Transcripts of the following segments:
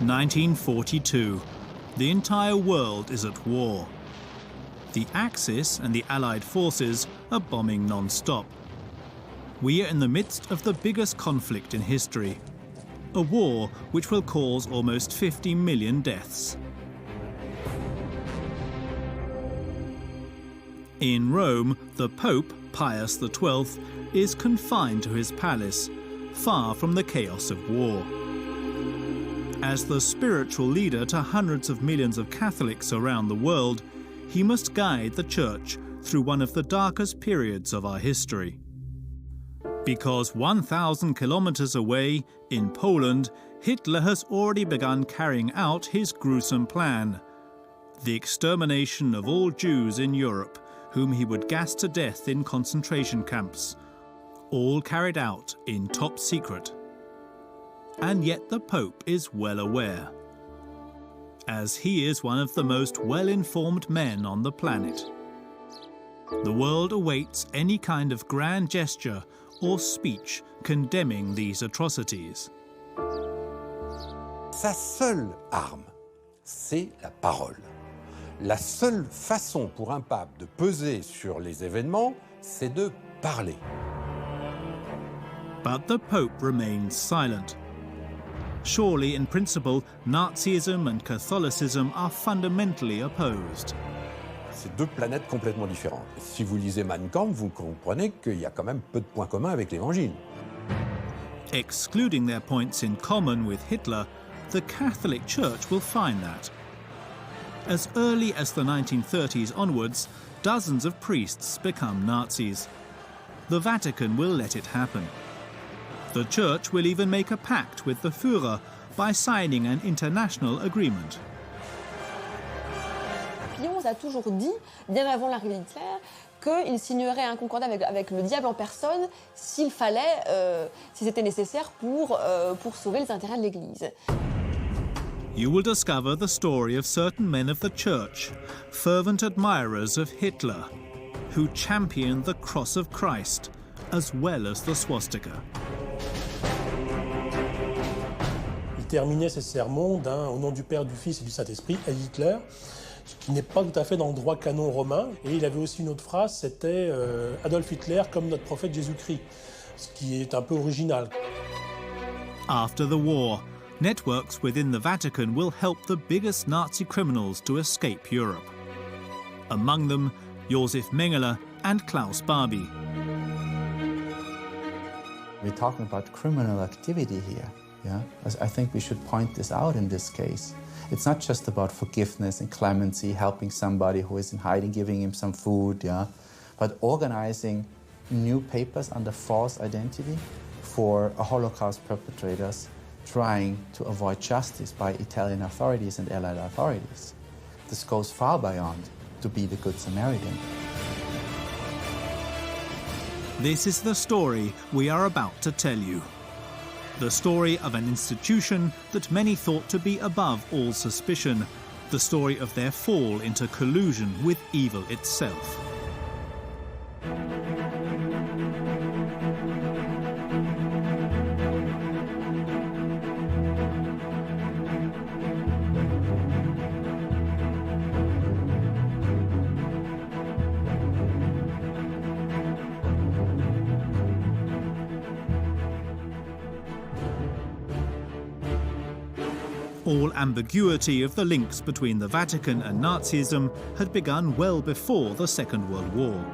1942. The entire world is at war. The Axis and the Allied forces are bombing non-stop. We are in the midst of the biggest conflict in history, a war which will cause almost 50 million deaths. In Rome, the Pope, Pius XII, is confined to his palace, far from the chaos of war. As the spiritual leader to hundreds of millions of Catholics around the world, he must guide the Church through one of the darkest periods of our history. Because 1,000 kilometers away, in Poland, Hitler has already begun carrying out his gruesome plan: the extermination of all Jews in Europe, whom he would gas to death in concentration camps, all carried out in top secret. And yet the Pope is well aware, as he is one of the most well-informed men on the planet. The world awaits any kind of grand gesture or speech condemning these atrocities. Sa seule arme, c'est la parole. La seule façon pour un pape de peser sur les événements, c'est de parler. But the Pope remains silent. Surely, in principle, Nazism and Catholicism are fundamentally opposed. C'est deux planètes complètement différentes. Si vous lisez Mein Kampf, vous comprenez qu'il y a quand même peu de points communs avec l'Évangile. Excluding their points in common with Hitler, the Catholic Church will find that. As early as the 1930s onwards, dozens of priests become Nazis. The Vatican will let it happen. The Church will even make a pact with the Führer by signing an international agreement. Pie XI a toujours dit, bien avant l'arrivée d'Hitler, qu'il signerait un concordat avec le diable en personne s'il fallait, si c'était nécessaire pour sauver les intérêts de l'Église. You will discover the story of certain men of the Church, fervent admirers of Hitler, who championed the cross of Christ as well as the swastika. Il terminait ses sermons au nom du Père, du Fils et du Saint-Esprit à Hitler, ce qui n'est pas tout à fait dans le droit canon romain. Et il avait aussi une autre phrase, c'était Adolf Hitler comme notre prophète Jésus-Christ, ce qui est un peu original. After the war, networks within the Vatican will help the biggest Nazi criminals to escape Europe. Among them, Josef Mengele and Klaus Barbie. We're talking about criminal activity here. Yeah? I think we should point this out in this case. It's not just about forgiveness and clemency, helping somebody who is in hiding, giving him some food, yeah? But organizing new papers under false identity for Holocaust perpetrators trying to avoid justice by Italian authorities and Allied authorities. This goes far beyond to be the Good Samaritan. This is the story we are about to tell you. The story of an institution that many thought to be above all suspicion. The story of their fall into collusion with evil itself. All ambiguity of the links between the Vatican and Nazism had begun well before the Second World War.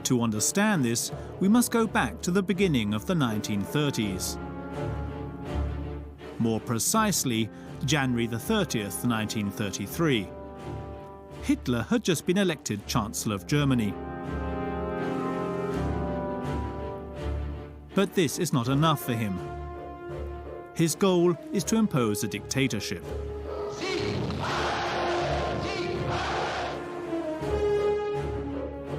To understand this, we must go back to the beginning of the 1930s. More precisely, January the 30th, 1933. Hitler had just been elected Chancellor of Germany. But this is not enough for him. His goal is to impose a dictatorship.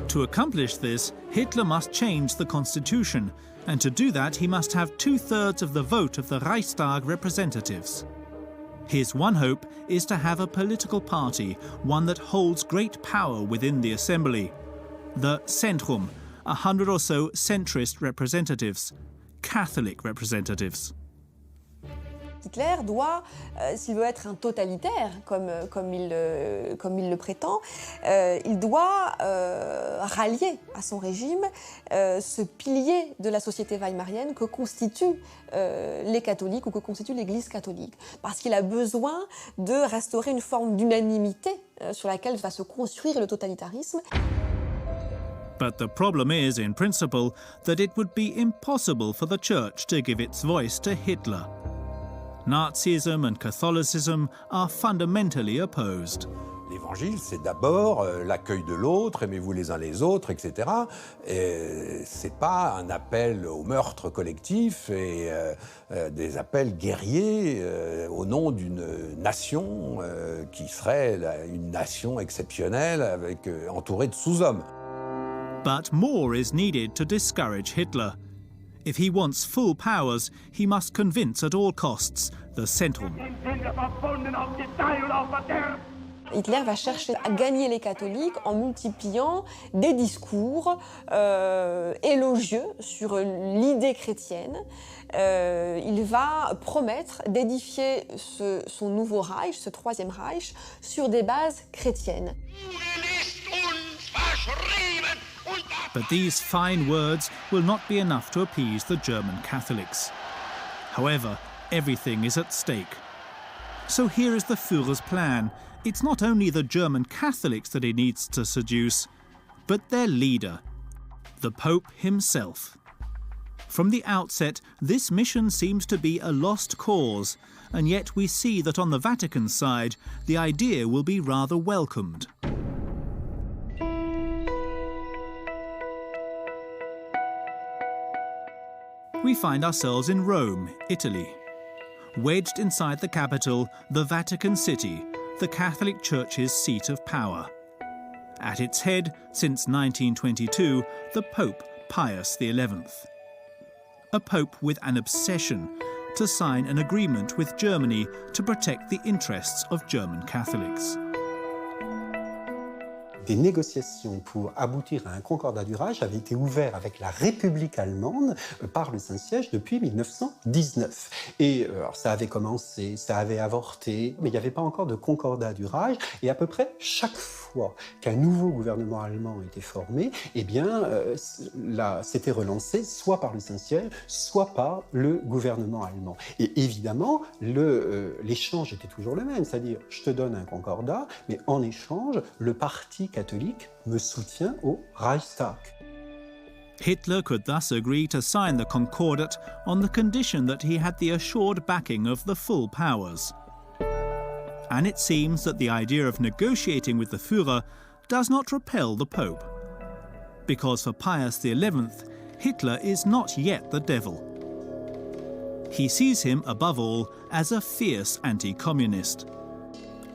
To accomplish this, Hitler must change the constitution, and to do that he must have 2/3 of the vote of the Reichstag representatives. His one hope is to have a political party, one that holds great power within the assembly. The Centrum, 100 or so centrist representatives, Catholic representatives. Hitler doit, s'il veut être un totalitaire, comme il le prétend, il doit rallier à son régime ce pilier de la société weimarienne que constituent les catholiques ou que constitue l'Église catholique. Parce qu'il a besoin de restaurer une forme d'unanimité sur laquelle va se construire le totalitarisme. But the problem is, in principle, that it would be impossible for the Church to give its voice to Hitler. Nazism and Catholicism are fundamentally opposed. L'évangile, c'est d'abord l'accueil de l'autre, aimez-vous les uns les autres, etc. Et c'est pas un appel au meurtre collectif et des appels guerriers au nom d'une nation qui serait une nation exceptionnelle entourée de sous-hommes. But more is needed to discourage Hitler. If he wants full powers, he must convince at all costs the Central. Hitler va chercher à gagner les catholiques en multipliant des discours élogieux sur l'idée chrétienne. Il va promettre d'édifier son nouveau Reich, ce troisième Reich, sur des bases chrétiennes. But these fine words will not be enough to appease the German Catholics. However, everything is at stake. So here is the Führer's plan. It's not only the German Catholics that he needs to seduce, but their leader, the Pope himself. From the outset, this mission seems to be a lost cause, and yet we see that on the Vatican side, the idea will be rather welcomed. We find ourselves in Rome, Italy. Wedged inside the capital, the Vatican City, the Catholic Church's seat of power. At its head, since 1922, the Pope Pius XI. A pope with an obsession to sign an agreement with Germany to protect the interests of German Catholics. Des négociations pour aboutir à un concordat du Reich avaient été ouvertes avec la République allemande par le Saint-Siège depuis 1919. Et alors ça avait commencé, ça avait avorté, mais il n'y avait pas encore de concordat du Reich. Et à peu près chaque fois qu'un nouveau gouvernement allemand était formé, eh bien, c'était relancé soit par le Saint-Siège, soit par le gouvernement allemand. Et évidemment, l'échange était toujours le même, c'est-à-dire je te donne un concordat, mais en échange, le parti catholique me soutient au Reichstag. Hitler could thus agree to sign the Concordat on the condition that he had the assured backing of the full powers. And it seems that the idea of negotiating with the Führer does not repel the Pope. Because for Pius XI, Hitler is not yet the devil. He sees him, above all, as a fierce anti-communist.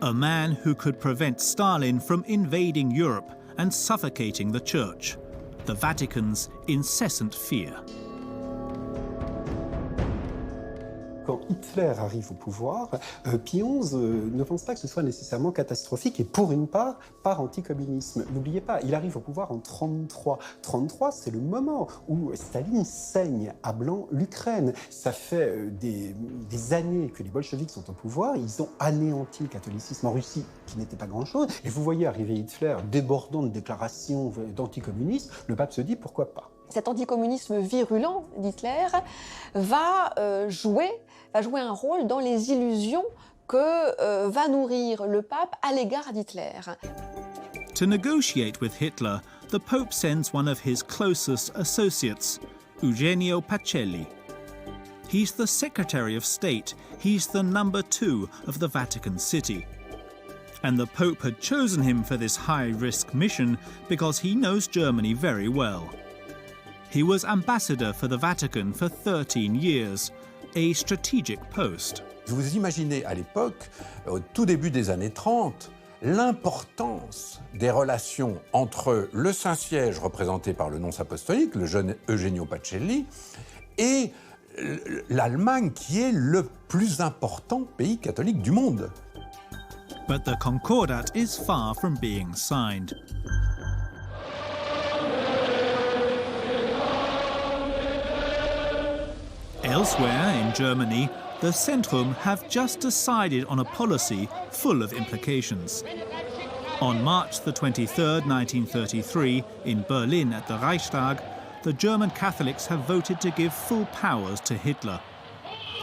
A man who could prevent Stalin from invading Europe and suffocating the Church, the Vatican's incessant fear. Quand Hitler arrive au pouvoir, Pie XI ne pense pas que ce soit nécessairement catastrophique et pour une part, par anticommunisme. N'oubliez pas, il arrive au pouvoir en 1933. 1933, c'est le moment où Staline saigne à blanc l'Ukraine. Ça fait des années que les bolcheviks sont au pouvoir, ils ont anéanti le catholicisme en Russie, qui n'était pas grand-chose. Et vous voyez arriver Hitler débordant de déclarations d'anticommunisme, le pape se dit pourquoi pas. Cet anticommunisme virulent d'Hitler va jouer un rôle dans les illusions que va nourrir le pape à l'égard d'Hitler. To negotiate with Hitler, the Pope sends one of his closest associates, Eugenio Pacelli. He's the Secretary of State. He's the number 2 of the Vatican City. And the Pope had chosen him for this high-risk mission because he knows Germany very well. He was ambassador for the Vatican for 13 years, a strategic post. Vous imaginez à l'époque, au tout début des années 30, l'importance des relations entre le Saint-Siège, représenté par le nonce apostolique, le jeune Eugenio Pacelli, et l'Allemagne, qui est le plus important pays catholique du monde. But the Concordat is far from being signed. Elsewhere in Germany, the Zentrum have just decided on a policy full of implications. On March the 23rd, 1933, in Berlin at the Reichstag, the German Catholics have voted to give full powers to Hitler.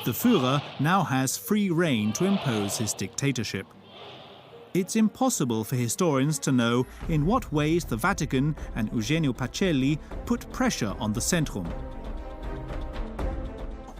The Führer now has free rein to impose his dictatorship. It's impossible for historians to know in what ways the Vatican and Eugenio Pacelli put pressure on the Zentrum.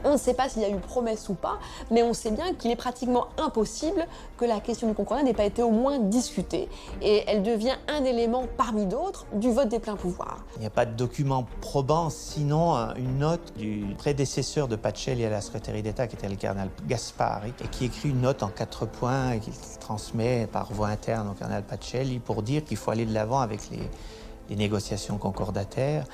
On ne sait pas s'il y a eu promesse ou pas, mais on sait bien qu'il est pratiquement impossible que la question du concordat n'ait pas été au moins discutée. Et elle devient un élément parmi d'autres du vote des pleins pouvoirs. Il n'y a pas de document probant, sinon une note du prédécesseur de Pacelli à la secrétaire d'État, qui était le cardinal Gaspari, et qui écrit une note en 4 points et qu'il transmet par voie interne au cardinal Pacelli pour dire qu'il faut aller de l'avant avec les négociations concordataires.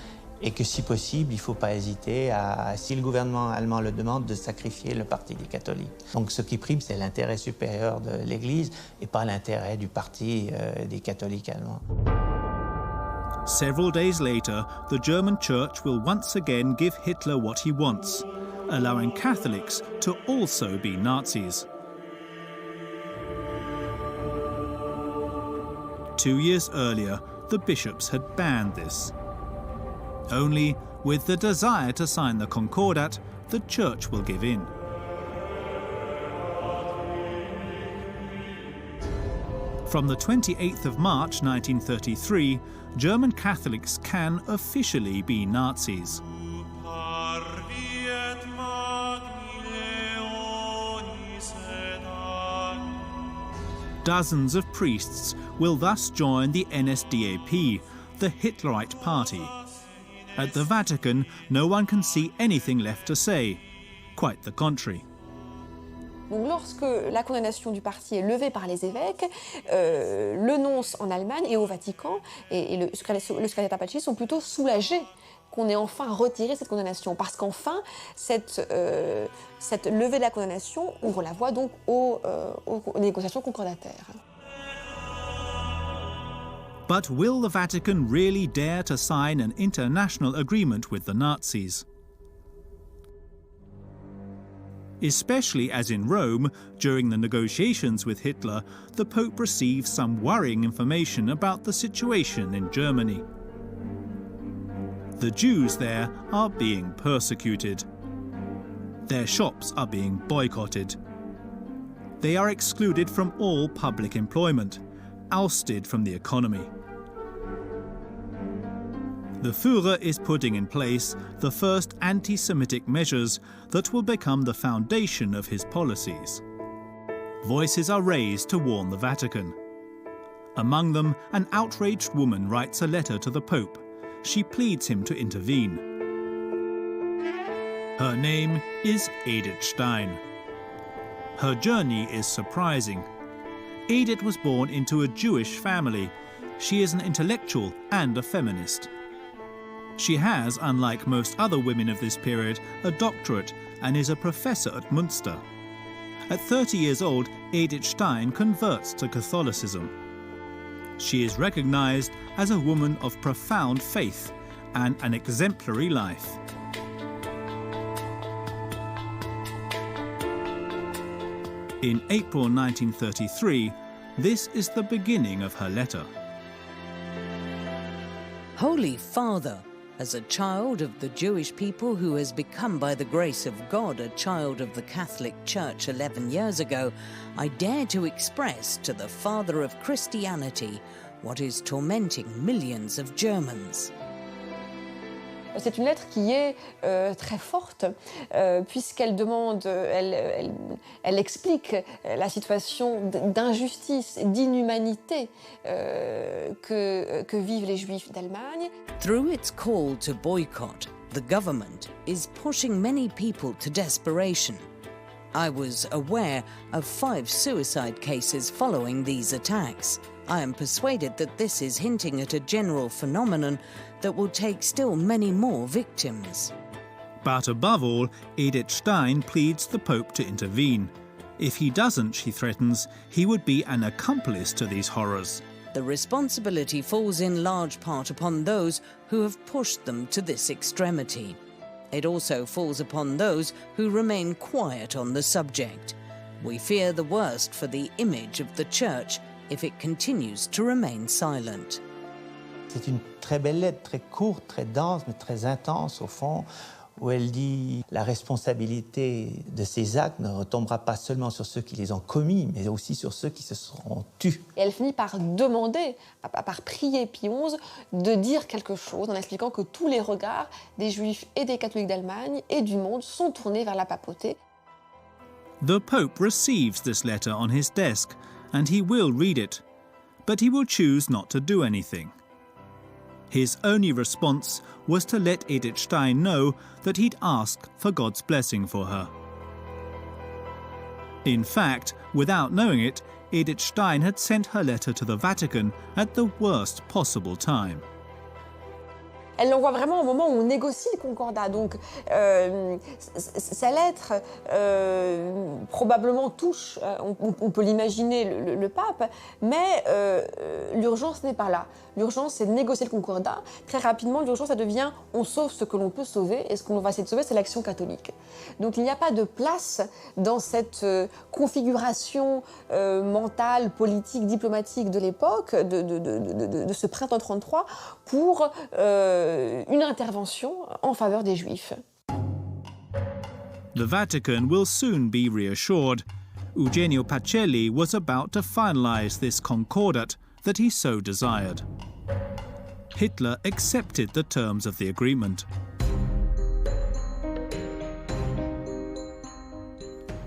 Et que si possible, il ne faut pas hésiter à, si le gouvernement allemand le demande, de sacrifier le parti des catholiques. Donc ce qui prime, c'est l'intérêt supérieur de l'Église et pas l'intérêt du parti des catholiques allemands. Several days later, the German Church will once again give Hitler what he wants, allowing Catholics to also be Nazis. 2 years earlier, the bishops had banned this. Only, with the desire to sign the Concordat, the Church will give in. From the 28th of March 1933, German Catholics can officially be Nazis. Dozens of priests will thus join the NSDAP, the Hitlerite party. At the Vatican, no one can see anything left to say. Quite the contrary. Donc, lorsque la condamnation du parti est levée par les évêques, le nonce en Allemagne et au Vatican et le secrétaire Pacelli sont plutôt soulagés qu'on ait enfin retiré cette condamnation, parce qu'enfin, cette levée de la condamnation ouvre la voie donc aux négociations concordataires. But will the Vatican really dare to sign an international agreement with the Nazis? Especially as in Rome, during the negotiations with Hitler, the Pope receives some worrying information about the situation in Germany. The Jews there are being persecuted. Their shops are being boycotted. They are excluded from all public employment, ousted from the economy. The Führer is putting in place the first anti-Semitic measures that will become the foundation of his policies. Voices are raised to warn the Vatican. Among them, an outraged woman writes a letter to the Pope. She pleads him to intervene. Her name is Edith Stein. Her journey is surprising. Edith was born into a Jewish family. She is an intellectual and a feminist. She has, unlike most other women of this period, a doctorate and is a professor at Münster. At 30 years old, Edith Stein converts to Catholicism. She is recognized as a woman of profound faith and an exemplary life. In April 1933, this is the beginning of her letter. Holy Father, as a child of the Jewish people who has become by the grace of God a child of the Catholic Church 11 years ago, I dare to express to the Father of Christianity what is tormenting millions of Germans. C'est une lettre qui est très forte, puisqu'elle demande, elle explique la situation d'injustice, d'inhumanité que vivent les Juifs d'Allemagne. Through its call to boycott, the government is pushing many people to desperation. I was aware of 5 suicide cases following these attacks. I am persuaded that this is hinting at a general phenomenon that will take still many more victims. But above all, Edith Stein pleads the Pope to intervene. If he doesn't, she threatens, he would be an accomplice to these horrors. The responsibility falls in large part upon those who have pushed them to this extremity. It also falls upon those who remain quiet on the subject. We fear the worst for the image of the Church if it continues to remain silent. C'est une très belle lettre, très courte, très dense, mais très intense au fond, où elle dit la responsabilité de ces actes ne retombera pas seulement sur ceux qui les ont commis, mais aussi sur ceux qui se seront tus. Et elle finit par demander, par prier Pie XI de dire quelque chose en expliquant que tous les regards des Juifs et des catholiques d'Allemagne et du monde sont tournés vers la papauté. The Pope receives this letter on his desk, and he will read it, but he will choose not to do anything. His only response was to let Edith Stein know that he'd asked for God's blessing for her. In fact, without knowing it, Edith Stein had sent her letter to the Vatican at the worst possible time. Elle l'envoie vraiment au moment où on négocie le concordat. Donc, sa lettre probablement touche, on peut l'imaginer, le pape, mais l'urgence n'est pas là. L'urgence, c'est de négocier le concordat. Très rapidement, l'urgence, ça devient on sauve ce que l'on peut sauver, et ce qu'on va essayer de sauver, c'est l'action catholique. Donc, il n'y a pas de place dans cette configuration mentale, politique, diplomatique de l'époque, de ce printemps 33, pour une intervention en faveur des Juifs. The Vatican will soon be reassured. Eugenio Pacelli was about to finalize this concordat that he so desired. Hitler accepted the terms of the agreement.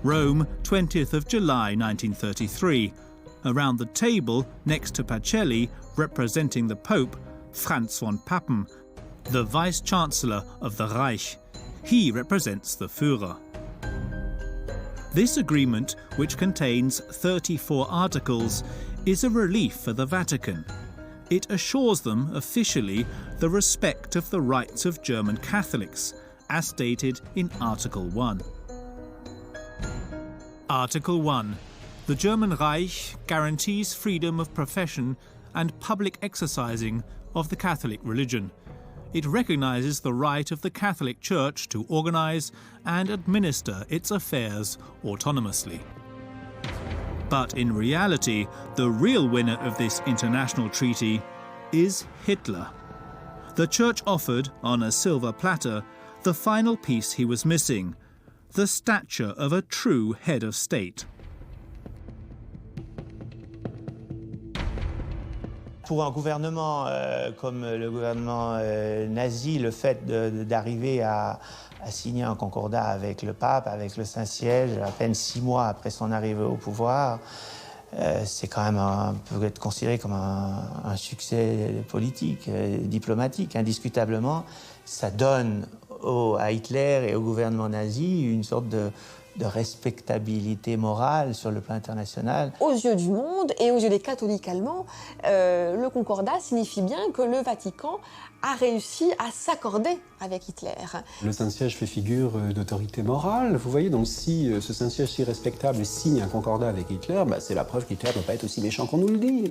Rome, 20th of July 1933. Around the table, next to Pacelli, representing the Pope, Franz von Papen, the Vice-Chancellor of the Reich. He represents the Führer. This agreement, which contains 34 articles, is a relief for the Vatican. It assures them officially the respect of the rights of German Catholics, as stated in Article 1. Article 1. The German Reich guarantees freedom of profession and public exercising of the Catholic religion. It recognizes the right of the Catholic Church to organize and administer its affairs autonomously. But in reality, the real winner of this international treaty is Hitler. The Church offered, on a silver platter, the final piece he was missing, the stature of a true head of state. Pour un gouvernement comme le gouvernement nazi, le fait d'arriver à signer un concordat avec le pape, avec le Saint-Siège, à peine 6 mois après son arrivée au pouvoir, c'est quand même peut être considéré comme un succès politique, diplomatique, indiscutablement. Ça donne à Hitler et au gouvernement nazi une sorte de respectabilité morale sur le plan international. Aux yeux du monde et aux yeux des catholiques allemands, le concordat signifie bien que le Vatican a réussi à s'accorder avec Hitler. Le Saint-Siège fait figure d'autorité morale. Vous voyez, donc si ce Saint-Siège si respectable signe un concordat avec Hitler, c'est la preuve qu'Hitler ne peut pas être aussi méchant qu'on nous le dit.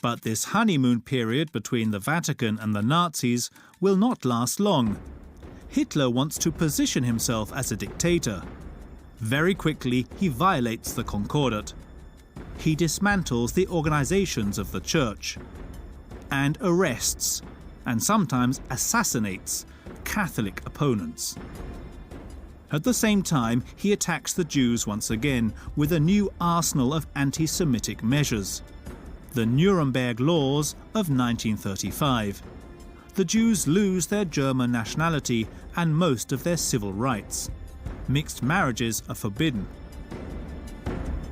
But this honeymoon period between the Vatican and the Nazis will not last long. Hitler wants to position himself as a dictator. Very quickly, he violates the Concordat. He dismantles the organizations of the Church and arrests, and sometimes assassinates, Catholic opponents. At the same time, he attacks the Jews once again with a new arsenal of anti-Semitic measures. The Nuremberg Laws of 1935. The Jews lose their German nationality and most of their civil rights. Mixed marriages are forbidden.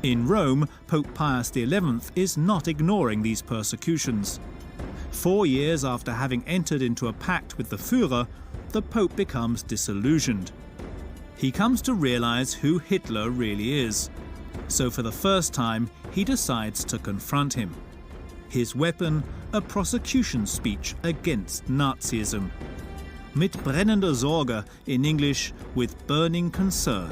In Rome, Pope Pius XI is not ignoring these persecutions. 4 years after having entered into a pact with the Führer, the Pope becomes disillusioned. He comes to realize who Hitler really is. So for the first time, he decides to confront him. His weapon, a prosecution speech against Nazism. Mit brennender Sorge, in English, with burning concern.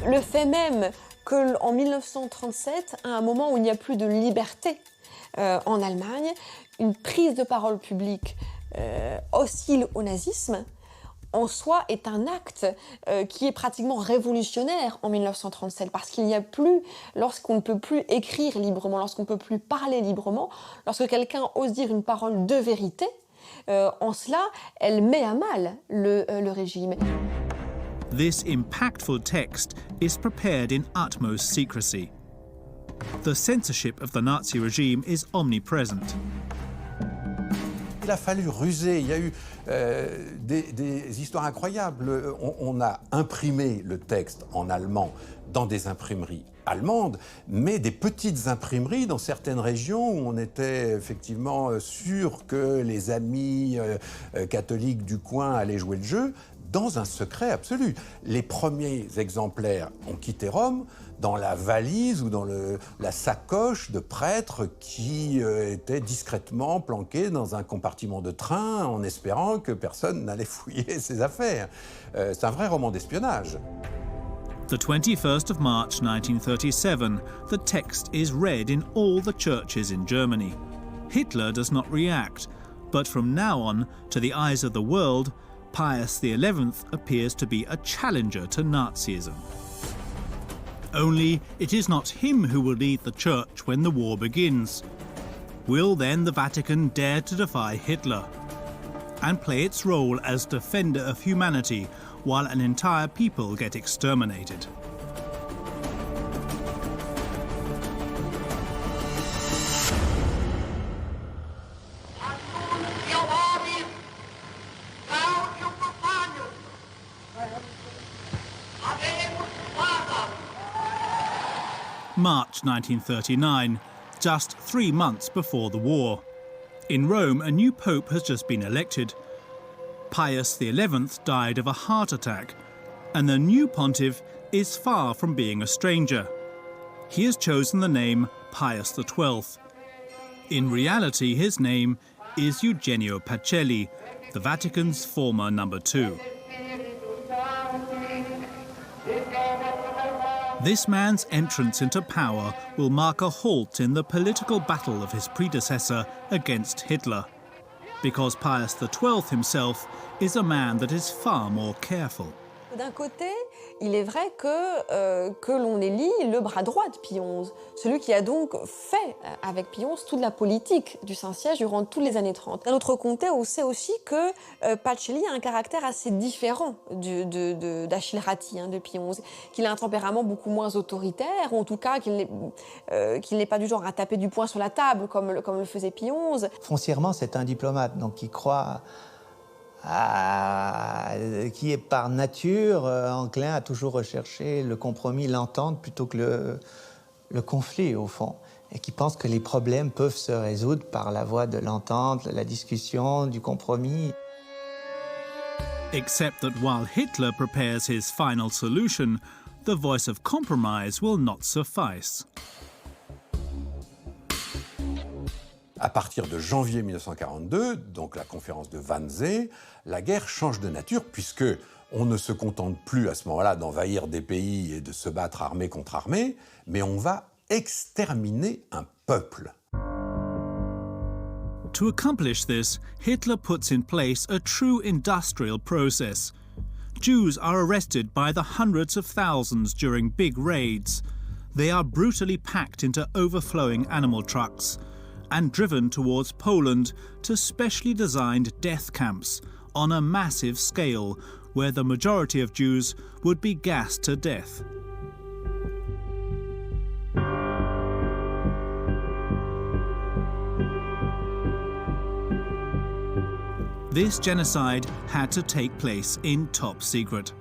Le fait même qu'en 1937, à un moment où il n'y a plus de liberté en Allemagne, une prise de parole publique hostile au nazisme, en soi, est un acte qui est pratiquement révolutionnaire en 1937, parce qu'il n'y a plus, lorsqu'on ne peut plus écrire librement, lorsqu'on ne peut plus parler librement, lorsque quelqu'un ose dire une parole de vérité, en cela, elle met à mal le régime. This impactful text is prepared in utmost secrecy. The censorship of the Nazi regime is omnipresent. Il a fallu ruser, il y a eu des histoires incroyables. On a imprimé le texte en allemand dans des imprimeries allemandes, mais des petites imprimeries dans certaines régions où on était effectivement sûr que les amis catholiques du coin allaient jouer le jeu, dans un secret absolu. Les premiers exemplaires ont quitté Rome dans la valise ou dans la sacoche de prêtres qui étaient discrètement planqués dans un compartiment de train en espérant que personne n'allait fouiller ses affaires. C'est un vrai roman d'espionnage. The 21st of March 1937, the text is read in all the churches in Germany. Hitler does not react, but from now on, to the eyes of the world, Pius XI appears to be a challenger to Nazism. Only it is not him who will lead the church when the war begins. Will then the Vatican dare to defy Hitler and play its role as defender of humanity while an entire people get exterminated? March 1939, just 3 months before the war. In Rome, a new pope has just been elected. Pius XI died of a heart attack, and the new pontiff is far from being a stranger. He has chosen the name Pius XII. In reality, his name is Eugenio Pacelli, the Vatican's former number 2. This man's entrance into power will mark a halt in the political battle of his predecessor against Hitler, because Pius XII himself is a man that is far more careful. D'un côté, il est vrai que l'on élit le bras droit de Pie XI, celui qui a donc fait avec Pie XI toute la politique du Saint-Siège durant toutes les années 30. D'un autre côté, on sait aussi que Pacelli a un caractère assez différent d'Achille Ratti, de Pie XI, qu'il a un tempérament beaucoup moins autoritaire, ou en tout cas qu'il n'est pas du genre à taper du poing sur la table comme le faisait Pie XI. Foncièrement, c'est un diplomate, donc qui croit... qui est par nature enclin à toujours rechercher le compromis, l'entente, plutôt que le conflit, au fond, et qui pense que les problèmes peuvent se résoudre par la voie de l'entente, la discussion, du compromis. Except that while Hitler prepares his final solution, the voice of compromise will not suffice. À partir de janvier 1942, donc la conférence de Wannsee, la guerre change de nature puisque on ne se contente plus à ce moment-là d'envahir des pays et de se battre armée contre armée, mais on va exterminer un peuple. To accomplish this, Hitler puts in place a true industrial process. Jews are arrested by the hundreds of thousands during big raids. They are brutally packed into overflowing animal trucks and driven towards Poland to specially designed death camps on a massive scale where the majority of Jews would be gassed to death. This genocide had to take place in top secret.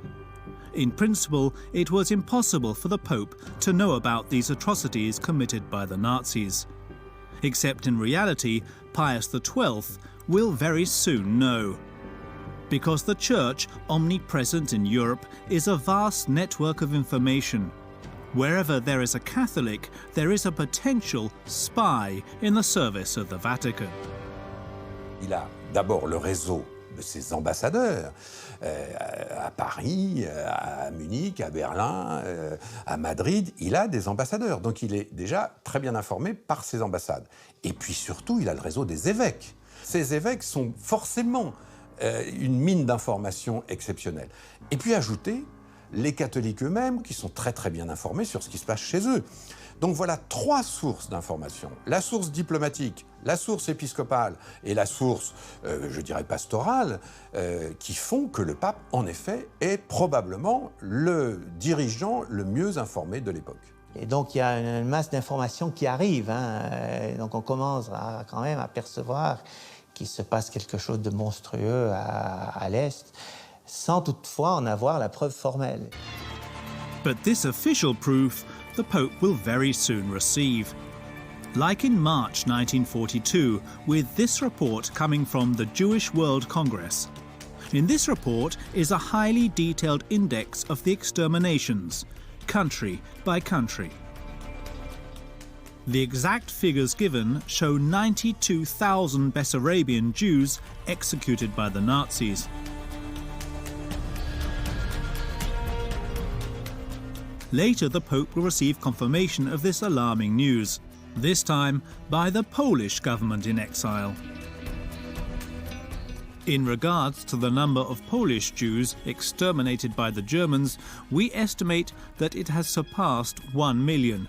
In principle, it was impossible for the Pope to know about these atrocities committed by the Nazis. Except in reality, Pius XII will very soon know. Because the Church, omnipresent in Europe, is a vast network of information. Wherever there is a Catholic, there is a potential spy in the service of the Vatican. Il a d'abord le réseau ses ambassadeurs. À Paris, à Munich, à Berlin, à Madrid, il a des ambassadeurs. Donc il est déjà très bien informé par ses ambassades. Et puis surtout, il a le réseau des évêques. Ces évêques sont forcément une mine d'informations exceptionnelle. Et puis ajoutez les catholiques eux-mêmes qui sont très très bien informés sur ce qui se passe chez eux. Donc voilà 3 sources d'information. La source diplomatique, la source épiscopale et la source, je dirais, pastorale, qui font que le pape, en effet, est probablement le dirigeant le mieux informé de l'époque. Et donc il y a une masse d'informations qui arrivent. Donc on commence quand même à percevoir qu'il se passe quelque chose de monstrueux à l'Est, sans toutefois en avoir la preuve formelle. But this official proof the Pope will very soon receive. Like in March 1942, with this report coming from the Jewish World Congress. In this report is a highly detailed index of the exterminations, country by country. The exact figures given show 92,000 Bessarabian Jews executed by the Nazis. Later, the Pope will receive confirmation of this alarming news, this time by the Polish government in exile. In regards to the number of Polish Jews exterminated by the Germans, we estimate that it has surpassed 1 million.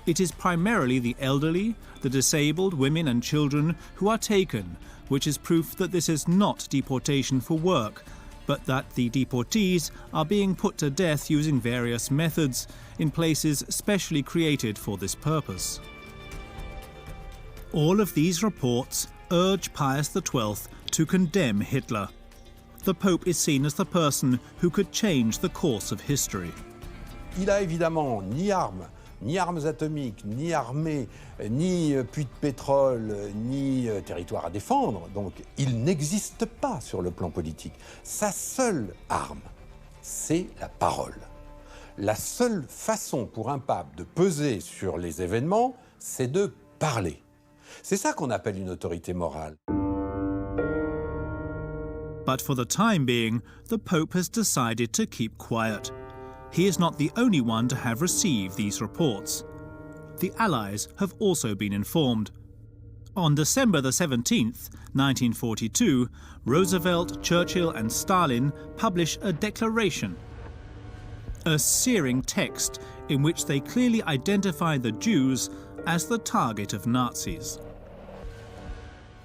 It is primarily the elderly, the disabled, women and children who are taken, which is proof that this is not deportation for work, but that the deportees are being put to death using various methods in places specially created for this purpose. All of these reports urge Pius XII to condemn Hitler. The Pope is seen as the person who could change the course of history. Il a évidemment ni armes atomiques, ni armée, ni puits de pétrole, ni territoire à défendre. Donc il n'existe pas sur le plan politique. Sa seule arme, c'est la parole. La seule façon pour un pape de peser sur les événements, c'est de parler. C'est ça qu'on appelle une autorité morale. But for the time being, the Pope has decided to keep quiet. He is not the only one to have received these reports. The Allies have also been informed. On December the 17th, 1942, Roosevelt, Churchill and Stalin publish a declaration, a searing text in which they clearly identify the Jews as the target of Nazis.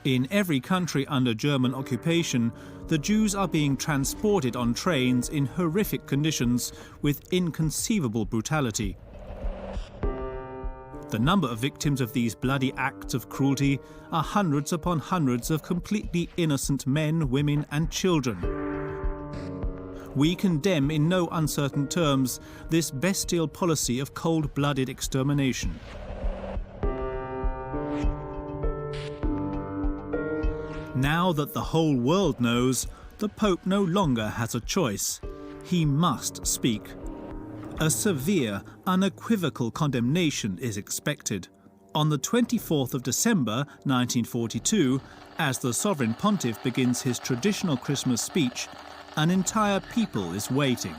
In every country under German occupation, the Jews are being transported on trains in horrific conditions with inconceivable brutality. The number of victims of these bloody acts of cruelty are hundreds upon hundreds of completely innocent men, women and children. We condemn in no uncertain terms this bestial policy of cold-blooded extermination. Now that the whole world knows, the Pope no longer has a choice. He must speak. A severe, unequivocal condemnation is expected. On the 24th of December 1942, as the Sovereign Pontiff begins his traditional Christmas speech, an entire people is waiting.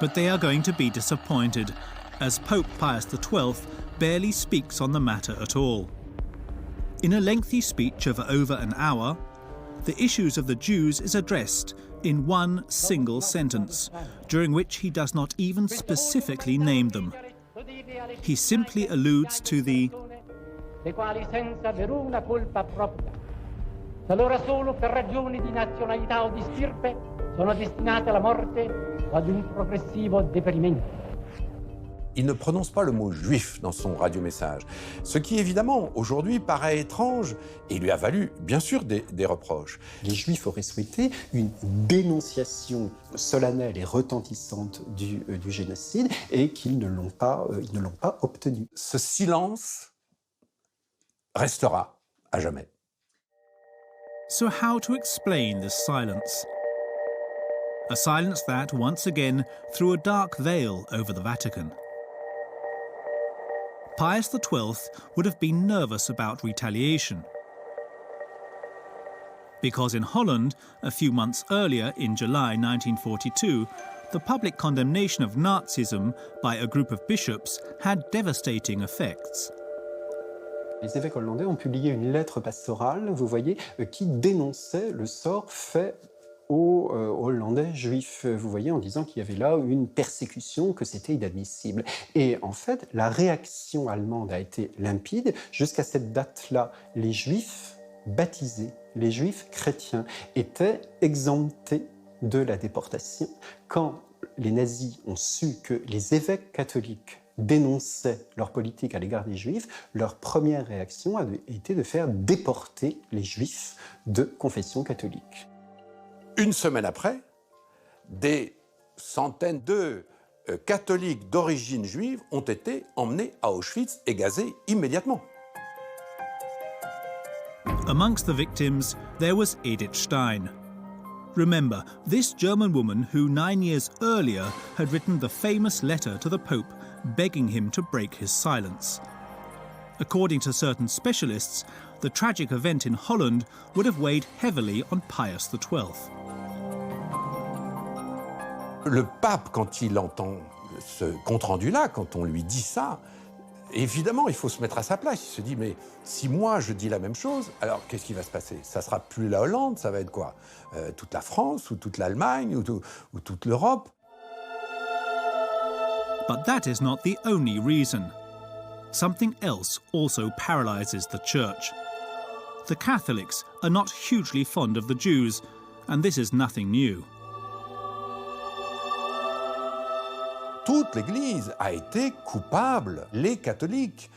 But they are going to be disappointed, as Pope Pius XII barely speaks on the matter at all. In a lengthy speech of over an hour, the issues of the Jews is addressed in one single sentence, during which he does not even specifically name them. He simply alludes to the talora solo per ragioni di nazionalità o di stirpe sono destinate alla morte o ad un progressivo deperimento. Il ne prononce pas le mot juif dans son radiomessage, ce qui évidemment aujourd'hui paraît étrange et lui a valu bien sûr des reproches. Les Juifs auraient souhaité une dénonciation solennelle et retentissante du génocide et qu'ils ne l'ont pas obtenue. Ce silence restera à jamais. So how to explain this silence? A silence that, once again, threw a dark veil over the Vatican. Pius XII would have been nervous about retaliation. Because in Holland, a few months earlier, in July 1942, the public condemnation of Nazism by a group of bishops had devastating effects. Les évêques hollandais ont publié une lettre pastorale, vous voyez, qui dénonçait le sort fait aux Hollandais juifs, vous voyez, en disant qu'il y avait là une persécution, que c'était inadmissible. Et en fait, la réaction allemande a été limpide. Jusqu'à cette date-là, les Juifs baptisés, les Juifs chrétiens, étaient exemptés de la déportation. Quand les nazis ont su que les évêques catholiques dénonçaient leur politique à l'égard des Juifs, leur première réaction a été de faire déporter les Juifs de confession catholique. Une semaine après, des centaines de catholiques d'origine juive ont été emmenés à Auschwitz et gazés immédiatement. Amongst the victims, there was Edith Stein. Remember, this German woman who 9 years earlier had written the famous letter to the Pope begging him to break his silence. According to certain specialists, the tragic event in Holland would have weighed heavily on Pius XII. Le pape, quand il entend ce compte-rendu-là, quand on lui dit ça, évidemment, il faut se mettre à sa place. Il se dit, mais si moi je dis la même chose, alors qu'est-ce qui va se passer? Ça sera plus la Hollande, ça va être quoi? Toute la France, ou toute l'Allemagne, ou toute l'Europe? But that is not the only reason. Something else also paralyzes the Church. The Catholics are not hugely fond of the Jews, and this is nothing new. Toute l'Église a été coupable, les catholiques,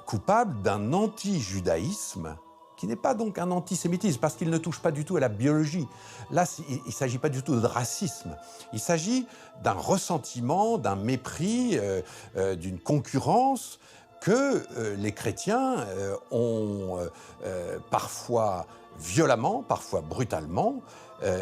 coupables d'un anti-judaïsme qui n'est pas donc un antisémitisme, parce qu'il ne touche pas du tout à la biologie. Là, il ne s'agit pas du tout de racisme. Il s'agit d'un ressentiment, d'un mépris, d'une concurrence que les chrétiens ont parfois violemment, parfois brutalement,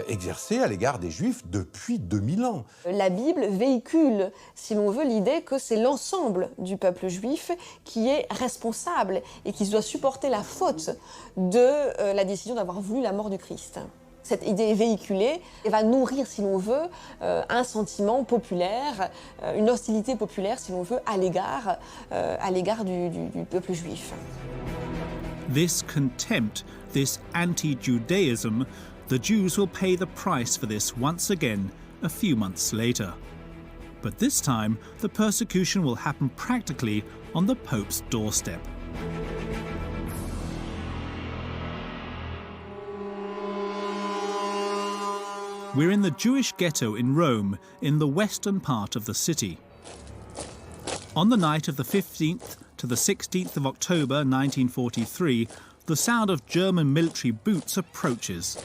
exercé à l'égard des Juifs depuis 2000 ans. La Bible véhicule, si l'on veut, l'idée que c'est l'ensemble du peuple juif qui est responsable et qui doit supporter la faute de la décision d'avoir voulu la mort du Christ. Cette idée est véhiculée et va nourrir, si l'on veut, un sentiment populaire, une hostilité populaire, si l'on veut, à l'égard du peuple juif. This contempt, this anti-Judaism, the Jews will pay the price for this once again a few months later. But this time, the persecution will happen practically on the Pope's doorstep. We're in the Jewish ghetto in Rome, in the western part of the city. On the night of the 15th to the 16th of October 1943, the sound of German military boots approaches.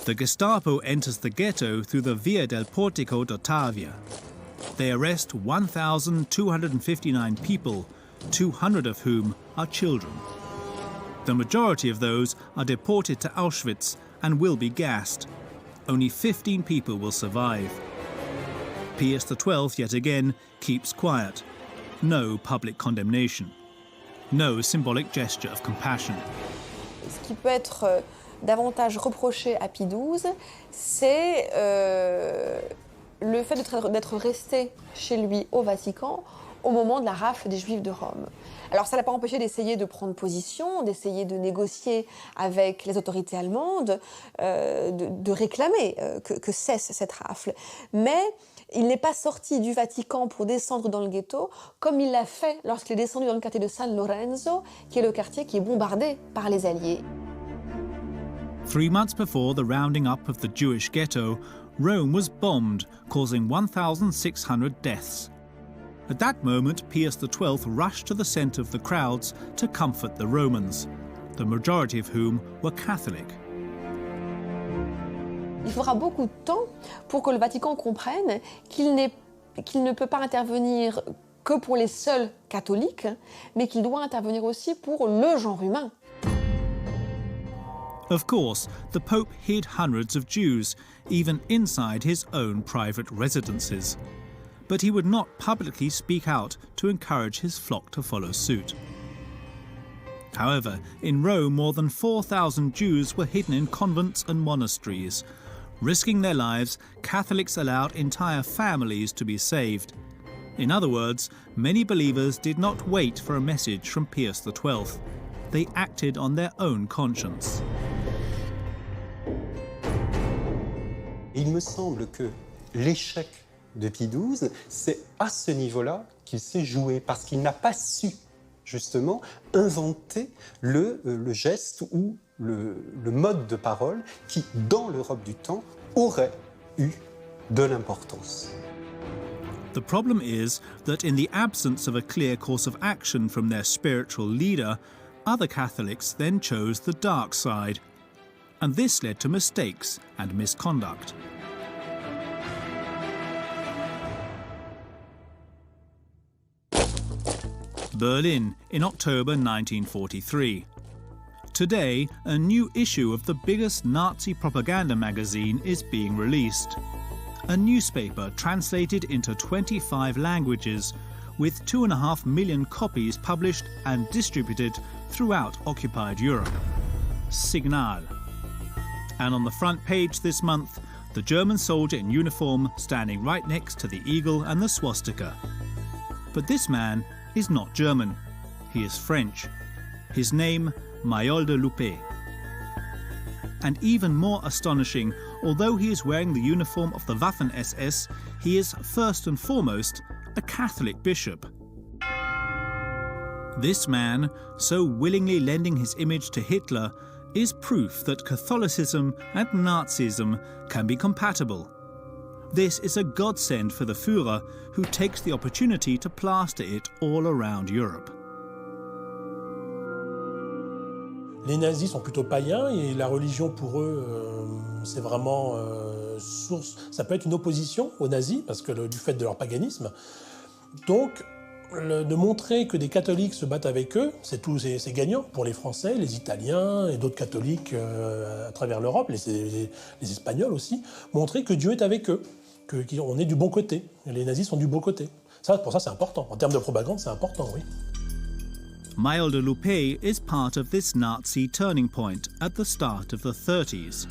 The Gestapo enters the ghetto through the Via del Portico d'Ottavia. They arrest 1,259 people, 200 of whom are children. The majority of those are deported to Auschwitz and will be gassed. Only 15 people will survive. Pius XII, yet again, keeps quiet. No public condemnation. No symbolic gesture of compassion. Ce qui peut être davantage reproché à Pie XII, c'est le fait d'être resté chez lui au Vatican au moment de la rafle des Juifs de Rome. Alors ça ne l'a pas empêché d'essayer de prendre position, d'essayer de négocier avec les autorités allemandes, de réclamer que cesse cette rafle. Mais il n'est pas sorti du Vatican pour descendre dans le ghetto comme il l'a fait lorsqu'il est descendu dans le quartier de San Lorenzo, qui est le quartier qui est bombardé par les Alliés. 3 months before the rounding up of the Jewish ghetto, Rome was bombed, causing 1,600 deaths. At that moment, Pius XII rushed to the centre of the crowds to comfort the Romans, the majority of whom were Catholic. Il faudra beaucoup de temps pour que le Vatican comprenne qu'il ne peut pas intervenir que pour les seuls catholiques, mais qu'il doit intervenir aussi pour le genre humain. Of course, the Pope hid hundreds of Jews, even inside his own private residences. But he would not publicly speak out to encourage his flock to follow suit. However, in Rome, more than 4,000 Jews were hidden in convents and monasteries. Risking their lives, Catholics allowed entire families to be saved. In other words, many believers did not wait for a message from Pius XII. They acted on their own conscience. Il me semble que l'échec de Pie XII, c'est à ce niveau-là qu'il s'est joué, parce qu'il n'a pas su, justement, inventer le geste ou le mode de parole qui, dans l'Europe du temps, aurait eu de l'importance. The problem is that in the absence of a clear course of action from their spiritual leader, other Catholics then chose the dark side. And this led to mistakes and misconduct. Berlin in October 1943. Today, a new issue of the biggest Nazi propaganda magazine is being released. A newspaper translated into 25 languages, with 2.5 million copies published and distributed throughout occupied Europe. Signal. And on the front page this month, the German soldier in uniform standing right next to the eagle and the swastika. But this man is not German. He is French. His name, Mayol de Loupé. And even more astonishing, although he is wearing the uniform of the Waffen-SS, he is first and foremost a Catholic bishop. This man, so willingly lending his image to Hitler, is proof that Catholicism and Nazism can be compatible. This is a godsend for the Führer, who takes the opportunity to plaster it all around Europe. Les nazis sont plutôt païens et la religion pour eux, c'est vraiment source. Ça peut être une opposition aux nazis parce que du fait de leur paganisme. Donc, de montrer que des catholiques se battent avec eux, c'est gagnant pour les Français, les Italiens et d'autres catholiques à travers l'Europe, les Espagnols aussi. Montrer que Dieu est avec eux, qu'on est du bon côté. Les nazis sont du bon côté. Pour ça, c'est important. En termes de propagande, c'est important, oui. Mayol de Loupé is part of this Nazi turning point at the start of the 30s.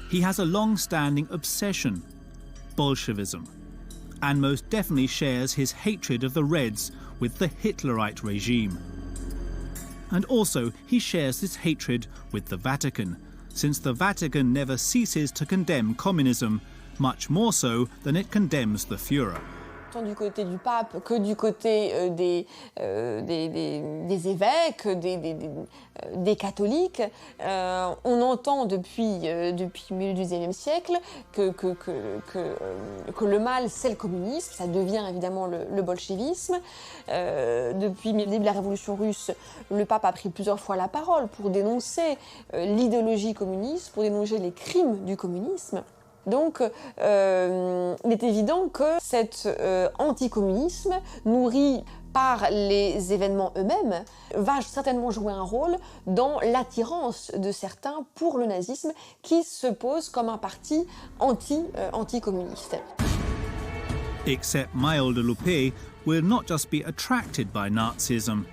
He has a long-standing obsession, Bolshevism, and most definitely shares his hatred of the Reds with the Hitlerite regime. And also, he shares this hatred with the Vatican, since the Vatican never ceases to condemn communism, much more so than it condemns the Führer. Tant du côté du pape que du côté des évêques, des catholiques. On entend depuis le milieu du XIXe siècle que le mal, c'est le communisme. Ça devient évidemment le bolchevisme. Depuis le début de la Révolution russe, le pape a pris plusieurs fois la parole pour dénoncer l'idéologie communiste, pour dénoncer les crimes du communisme. Donc, il est évident que cet anticommunisme, nourri par les événements eux-mêmes, va certainement jouer un rôle dans l'attirance de certains pour le nazisme, qui se pose comme un parti anticommuniste. Except Mayol de Loupé will not just be attracted by Nazism.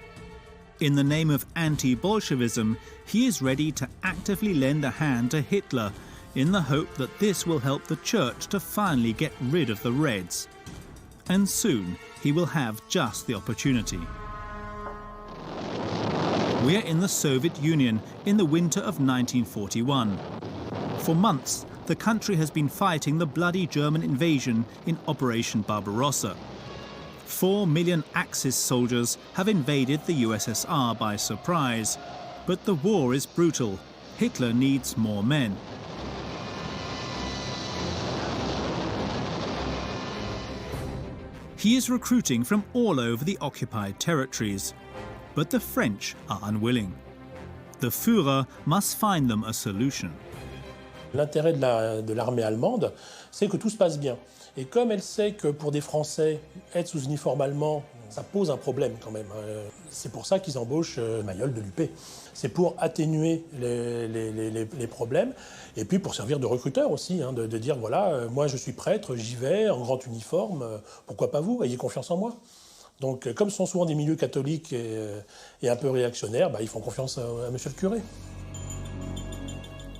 In the name of anti-Bolshevism, he is ready to actively lend a hand to Hitler, in the hope that this will help the Church to finally get rid of the Reds. And soon he will have just the opportunity. We're in the Soviet Union in the winter of 1941. For months, the country has been fighting the bloody German invasion in Operation Barbarossa. 4 million Axis soldiers have invaded the USSR by surprise. But the war is brutal. Hitler needs more men. He is recruiting from all over the occupied territories, but the French are unwilling. The Führer must find them a solution. L'intérêt de l'armée allemande, c'est que tout se passe bien. Et comme elle sait que pour des Français, être sous uniforme allemand, ça pose un problème quand même. C'est pour ça qu'ils embauchent Mayol de Loupé. C'est pour atténuer les problèmes et puis pour servir de recruteur aussi, de dire voilà, moi je suis prêtre, j'y vais en grand uniforme, pourquoi pas vous, ayez confiance en moi. Donc, comme ce sont souvent des milieux catholiques et un peu réactionnaires, ils font confiance à monsieur le curé.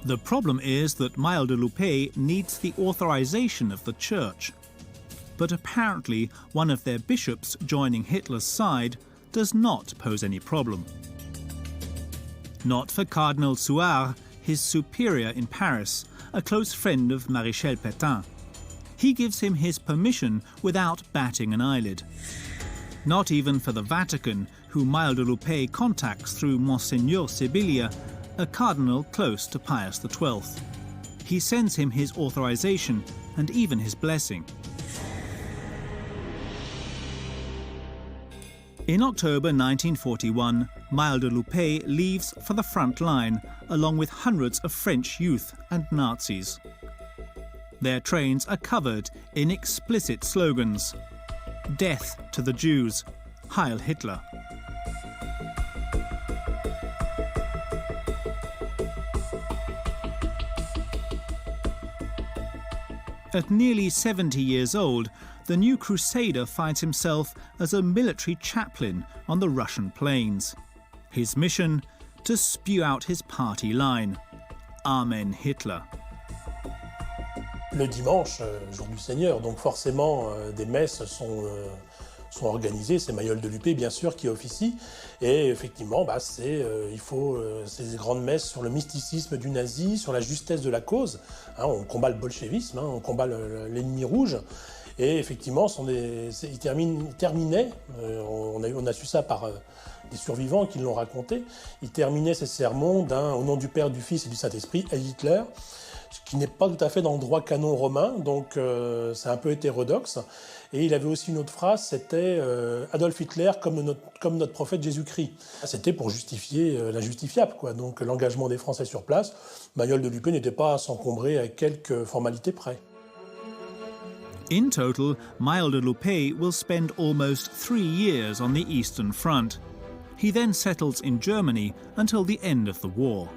The problem is that Maille de Loupé needs the authorization of the church. But apparently one of their bishops joining Hitler's side does not pose any problem. Not for Cardinal Suard, his superior in Paris, a close friend of Maréchal Pétain. He gives him his permission without batting an eyelid. Not even for the Vatican, who Maille de Loupé contacts through Monseigneur Sibilia, a cardinal close to Pius XII. He sends him his authorization and even his blessing. In October 1941, Maille de Loupé leaves for the front line along with hundreds of French youth and Nazis. Their trains are covered in explicit slogans: "Death to the Jews, Heil Hitler." At nearly 70 years old, the new crusader finds himself as a military chaplain on the Russian plains. His mission? To spew out his party line: Amen Hitler. Le dimanche, jour du Seigneur, donc forcément des messes sont organisées. C'est Maille de Loupé, bien sûr, qui officie. Et effectivement, il faut ces grandes messes sur le mysticisme du nazi, sur la justesse de la cause. On combat le bolchevisme, on combat l'ennemi rouge. Et effectivement, ils terminaient, on a su ça par des survivants qui l'ont raconté, ils terminaient ces sermons au nom du Père, du Fils et du Saint-Esprit, à Hitler, ce qui n'est pas tout à fait dans le droit canon romain, donc c'est un peu hétérodoxe. Et il avait aussi une autre phrase, c'était Adolf Hitler comme notre prophète Jésus-Christ. C'était pour justifier l'injustifiable, quoi. Donc l'engagement des Français sur place, Maille de Loupé n'était pas à s'encombrer à quelques formalités près. In total, Maille de Loupé will spend almost 3 years on the Eastern Front. He then settles in Germany until the end of the war.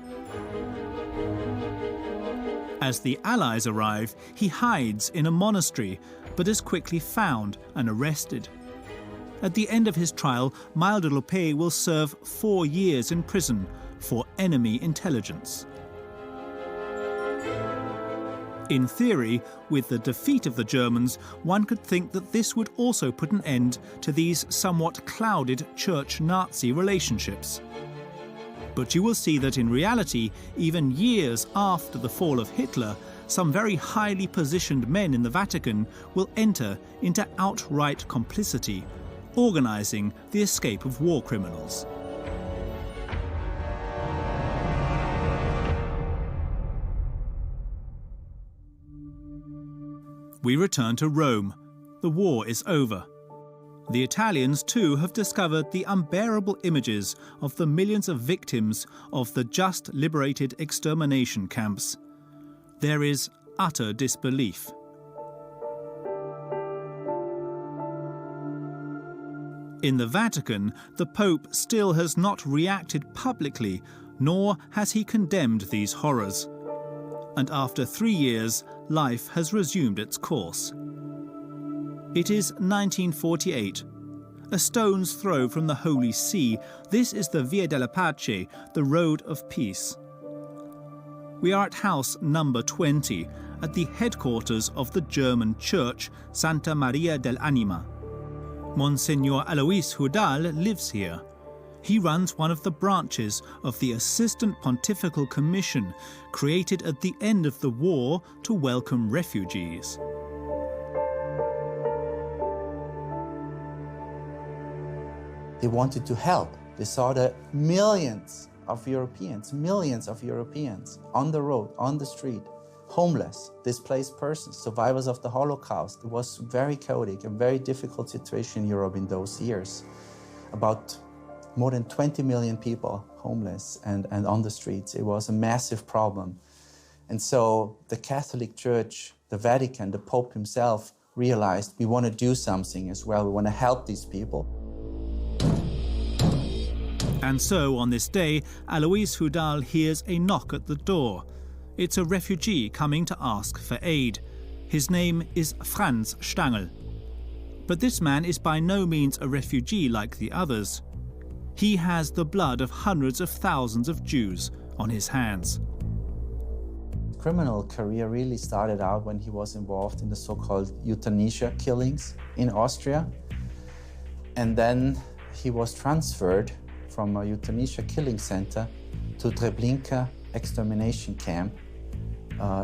As the Allies arrive, he hides in a monastery, but is quickly found and arrested. At the end of his trial, Maille de Loupé will serve 4 years in prison for enemy intelligence. In theory, with the defeat of the Germans, one could think that this would also put an end to these somewhat clouded Church-Nazi relationships. But you will see that in reality, even years after the fall of Hitler, some very highly positioned men in the Vatican will enter into outright complicity, organizing the escape of war criminals. We return to Rome. The war is over. The Italians too have discovered the unbearable images of the millions of victims of the just liberated extermination camps. There is utter disbelief. In the Vatican, the Pope still has not reacted publicly, nor has he condemned these horrors. And after 3 years, life has resumed its course. It is 1948. A stone's throw from the Holy See, this is the Via della Pace, the Road of Peace. We are at house number 20, at the headquarters of the German church, Santa Maria dell'Anima. Monsignor Alois Hudal lives here. He runs one of the branches of the Assistant Pontifical Commission, created at the end of the war to welcome refugees. They wanted to help. They saw the millions of Europeans on the road, on the street, homeless, displaced persons, survivors of the Holocaust. It was very chaotic and very difficult situation in Europe in those years. About more than 20 million people homeless and on the streets. It was a massive problem. And so the Catholic Church, the Vatican, the Pope himself realized we want to do something as well. We want to help these people. And so on this day, Alois Hudal hears a knock at the door. It's a refugee coming to ask for aid. His name is Franz Stangl. But this man is by no means a refugee like the others. He has the blood of hundreds of thousands of Jews on his hands. Criminal career really started out when he was involved in the so-called euthanasia killings in Austria. And then he was transferred from a euthanasia killing center to Treblinka extermination camp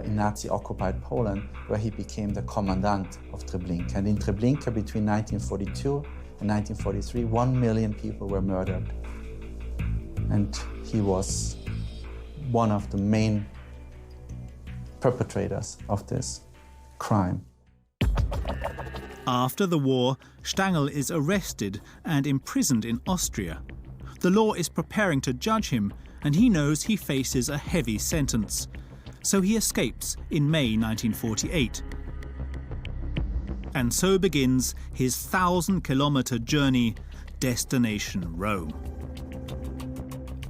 in Nazi-occupied Poland, where he became the commandant of Treblinka. And in Treblinka, between 1942 and 1943, 1 million people were murdered. And he was one of the main perpetrators of this crime. After the war, Stangl is arrested and imprisoned in Austria. The law is preparing to judge him, and he knows he faces a heavy sentence. So he escapes in May 1948. And so begins his 1,000-kilometer journey, destination Rome.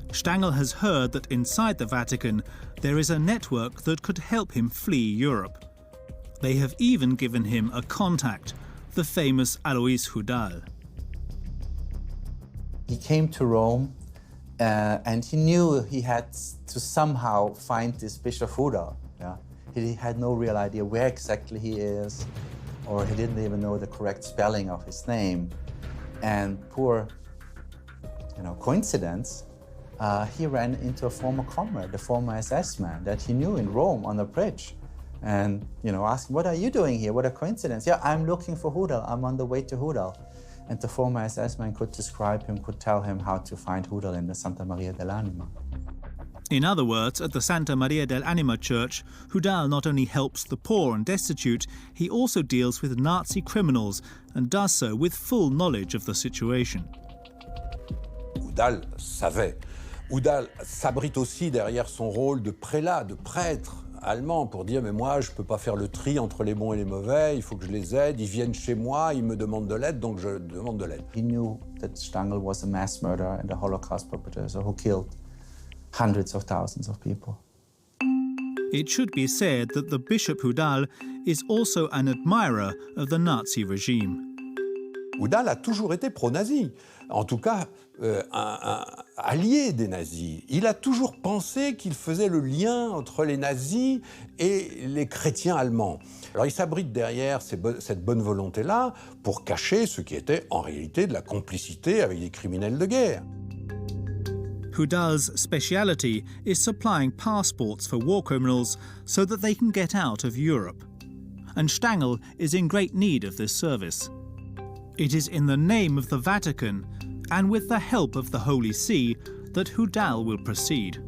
Stangl has heard that inside the Vatican there is a network that could help him flee Europe. They have even given him a contact, the famous Alois Hudal. He came to Rome and he knew he had to somehow find this Bishop Hudal. Yeah? He had no real idea where exactly he is, or he didn't even know the correct spelling of his name. And poor, coincidence, he ran into a former comrade, a former SS man that he knew in Rome on the bridge. And, asked him, what are you doing here? What a coincidence. Yeah, I'm looking for Hudal. I'm on the way to Hudal. And the former SS man could describe him, could tell him how to find Hudal in the Santa Maria dell'Anima. In other words, at the Santa Maria dell'Anima church, Hudal not only helps the poor and destitute, he also deals with Nazi criminals and does so with full knowledge of the situation. Hudal savait. Hudal s'abrite aussi derrière son rôle de prélat, de prêtre allemand pour dire « mais moi, je ne peux pas faire le tri entre les bons et les mauvais, il faut que je les aide, ils viennent chez moi, ils me demandent de l'aide, donc je demande de l'aide. » He knew that Stangl was a mass murderer and a Holocaust perpetrator who killed hundreds of thousands of people. It should be said that the Bishop Hudal is also an admirer of the Nazi regime. Hudal a toujours été pro-nazi, en tout cas un allié des nazis. Il a toujours pensé qu'il faisait le lien entre les nazis et les chrétiens allemands. Alors il s'abrite derrière cette bonne volonté-là pour cacher ce qui était en réalité de la complicité avec des criminels de guerre. Hudal's speciality is supplying passports for war criminals so that they can get out of Europe. And Stangl is in great need of this service. It is in the name of the Vatican and with the help of the Holy See that Hudal will proceed.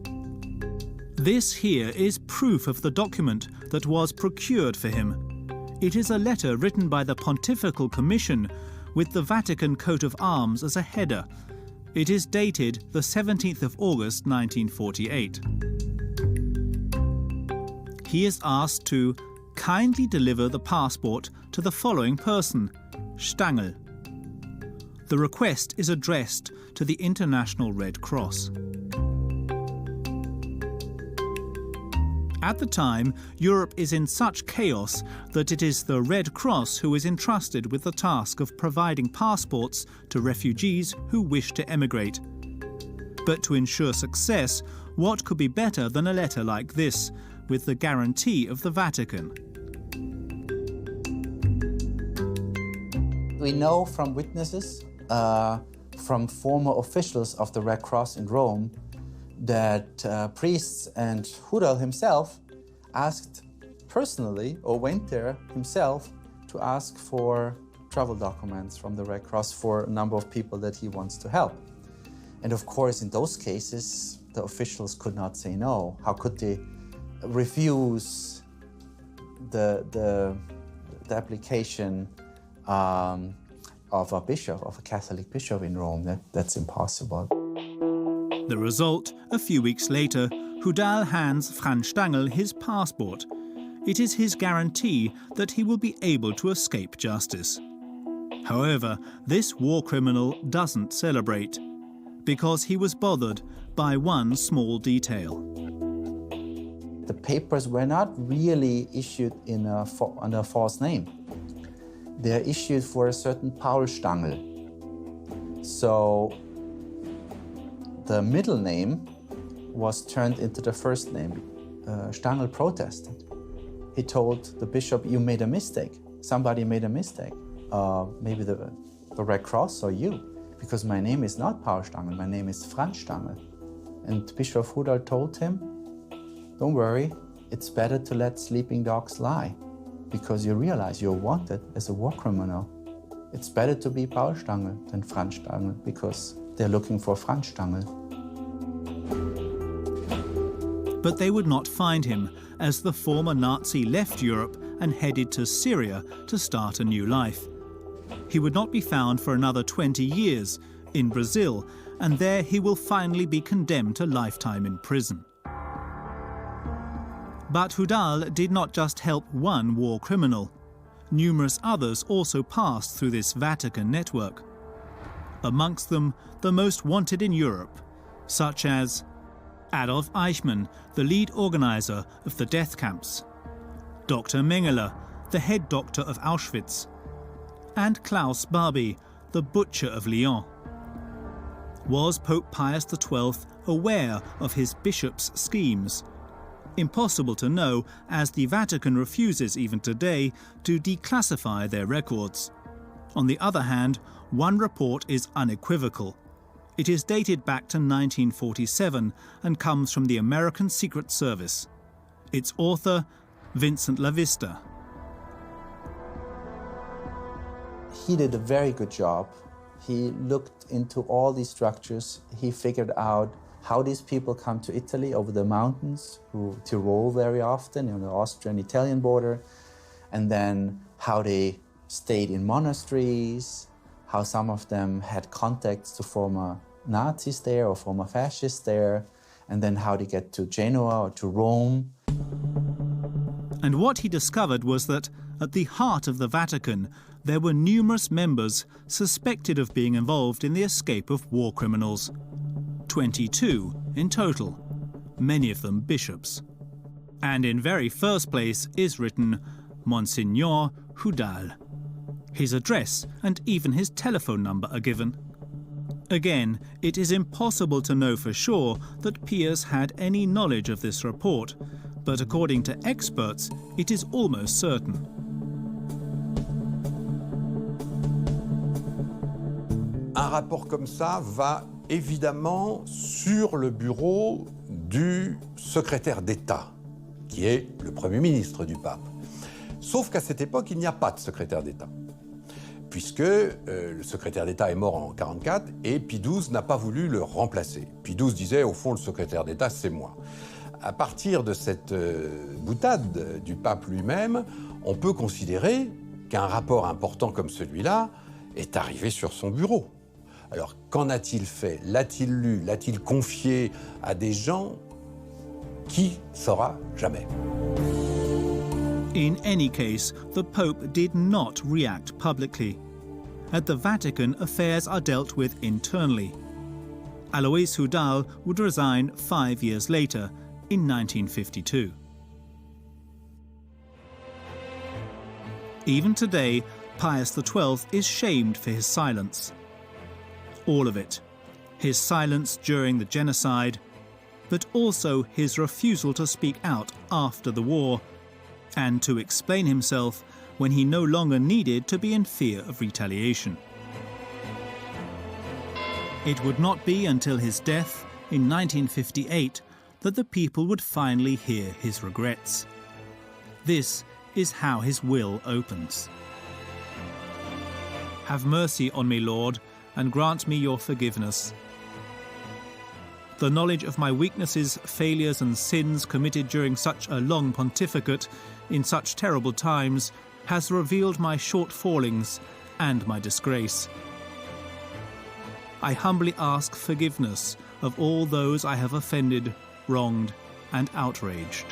This here is proof of the document that was procured for him. It is a letter written by the Pontifical Commission with the Vatican coat of arms as a header. It is dated the 17th of August 1948. He is asked to kindly deliver the passport to the following person, Stangl. The request is addressed to the International Red Cross. At the time, Europe is in such chaos that it is the Red Cross who is entrusted with the task of providing passports to refugees who wish to emigrate. But to ensure success, what could be better than a letter like this, with the guarantee of the Vatican? We know from witnesses, from former officials of the Red Cross in Rome, that priests and Hudal himself asked personally, or went there himself, to ask for travel documents from the Red Cross for a number of people that he wants to help. And of course, in those cases, the officials could not say no. How could they refuse the application of a bishop, of a Catholic bishop in Rome? That's impossible. The result, a few weeks later, Hudal hands Franz Stangl his passport. It is his guarantee that he will be able to escape justice. However, this war criminal doesn't celebrate, because he was bothered by one small detail. The papers were not really issued under a false name. they're issued for a certain Paulstangl. So the middle name was turned into the first name. Stangl protested. He told the bishop, you made a mistake. Somebody made a mistake. Maybe the Red Cross or you, because my name is not Paul Stangl, my name is Franz Stangl. And Bishop Hudal told him, don't worry, it's better to let sleeping dogs lie, because you realize you're wanted as a war criminal. It's better to be Paul Stangl than Franz Stangl, because they're looking for Franz Stangl. But they would not find him, as the former Nazi left Europe and headed to Syria to start a new life. He would not be found for another 20 years in Brazil, and there he will finally be condemned to lifetime in prison. But Hudal did not just help one war criminal. Numerous others also passed through this Vatican network. Amongst them, the most wanted in Europe, such as Adolf Eichmann, the lead organizer of the death camps, Dr. Mengele, the head doctor of Auschwitz, and Klaus Barbie, the butcher of Lyon. Was Pope Pius XII aware of his bishop's schemes? Impossible to know, as the Vatican refuses even today to declassify their records. On the other hand, one report is unequivocal. It is dated back to 1947 and comes from the American Secret Service. Its author, Vincent LaVista. He did a very good job. He looked into all these structures. He figured out how these people come to Italy over the mountains, through Tyrol very often, on the Austrian-Italian border, and then how they stayed in monasteries, how some of them had contacts to former Nazis there or former fascists there, and then how they get to Genoa or to Rome. And what he discovered was that at the heart of the Vatican, there were numerous members suspected of being involved in the escape of war criminals. 22 in total, many of them bishops. And in very first place is written Monsignor Hudal. His address and even his telephone number are given. Again, it is impossible to know for sure that Pius had any knowledge of this report, but according to experts, it is almost certain. Un rapport comme ça va évidemment sur le bureau du secrétaire d'État, qui est le Premier ministre du pape. Sauf qu'à cette époque, il n'y a pas de secrétaire d'État, puisque le secrétaire d'État est mort en 1944 et Pie XII n'a pas voulu le remplacer. Pie XII disait, au fond, le secrétaire d'État, c'est moi. À partir de cette boutade du pape lui-même, on peut considérer qu'un rapport important comme celui-là est arrivé sur son bureau. Alors, qu'en a-t-il fait? L'a-t-il lu? L'a-t-il confié à des gens? Qui saura jamais? In any case, the Pope did not react publicly. At the Vatican, affairs are dealt with internally. Alois Hudal would resign 5 years later, in 1952. Even today, Pius XII is shamed for his silence. All of it. His silence during the genocide, but also his refusal to speak out after the war, and to explain himself when he no longer needed to be in fear of retaliation. It would not be until his death in 1958 that the people would finally hear his regrets. This is how his will opens. Have mercy on me, Lord, and grant me your forgiveness. The knowledge of my weaknesses, failures and sins committed during such a long pontificate in such terrible times has revealed my shortfallings and my disgrace. I humbly ask forgiveness of all those I have offended, wronged and outraged.